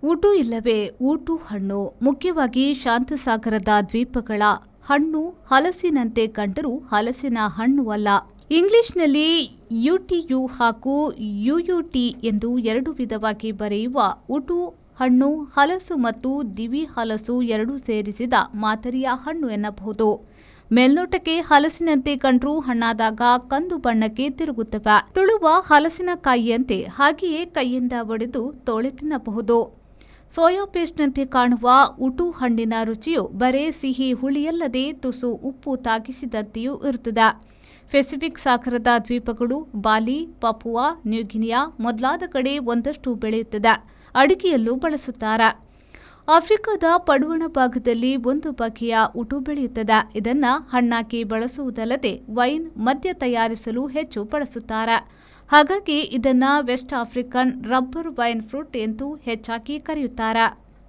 ಉಟು ಇಲ್ಲವೇ ಊಟು ಹಣ್ಣು ಮುಖ್ಯವಾಗಿ ಶಾಂತಸಾಗರದ ದ್ವೀಪಗಳ ಹಣ್ಣು ಹಲಸಿನಂತೆ ಕಂಡರೂ ಹಲಸಿನ ಹಣ್ಣು ಅಲ್ಲ. ಇಂಗ್ಲಿಷ್ನಲ್ಲಿ ಯುಟಿಯು ಹಾಗೂ ಯುಯುಟಿ ಎಂದು ಎರಡು ವಿಧವಾಗಿ ಬರೆಯುವ ಉಟು ಹಣ್ಣು ಹಲಸು ಮತ್ತು ದಿವಿ ಹಲಸು ಎರಡೂ ಸೇರಿಸಿದ ಮಾದರಿಯ ಹಣ್ಣು ಎನ್ನಬಹುದು. ಮೇಲ್ನೋಟಕ್ಕೆ ಹಲಸಿನಂತೆ ಕಂಡ್ರೂ ಹಣ್ಣಾದಾಗ ಕಂದು ಬಣ್ಣಕ್ಕೆ ತಿರುಗುತ್ತವೆ. ತುಳುವ ಹಲಸಿನಕಾಯಿಯಂತೆ ಹಾಗೆಯೇ ಕೈಯಿಂದ ಒಡೆದು ತೋಳೆ ತಿನ್ನಬಹುದು. ಸೋಯಾ ಪೇಸ್ಟ್ನಂತೆ ಕಾಣುವ ಉಟು ಹಣ್ಣಿನ ರುಚಿಯು ಬರೇ ಸಿಹಿ ಹುಳಿಯಲ್ಲದೆ ತುಸು ಉಪ್ಪು ತಾಗಿಸಿದಂತೆಯೂ ಇರುತ್ತದೆ. ಪೆಸಿಫಿಕ್ ಸಾಗರದ ದ್ವೀಪಗಳು ಬಾಲಿ, ಪಪುವಾ ನ್ಯೂಗಿನಿಯಾ ಮೊದಲಾದ ಕಡೆ ಒಂದಷ್ಟು ಬೆಳೆಯುತ್ತದೆ. ಅಡುಗೆಯಲ್ಲೂ ಬಳಸುತ್ತಾರೆ. ಆಫ್ರಿಕಾದ ಪಡುವಣ ಭಾಗದಲ್ಲಿ ಒಂದು ಬಗೆಯ ಉಟು ಬೆಳೆಯುತ್ತದೆ. ಇದನ್ನು ಹಣ್ಣಾಕಿ ಬಳಸುವುದಲ್ಲದೆ ವೈನ್, ಮದ್ಯ ತಯಾರಿಸಲು ಹೆಚ್ಚು ಬಳಸುತ್ತಾರೆ. ಹಾಗಾಗಿ ಇದನ್ನು West African rubber vine fruit ಎಂದು ಹೆಚ್ಚಾಗಿ ಕರೆಯುತ್ತಾರೆ.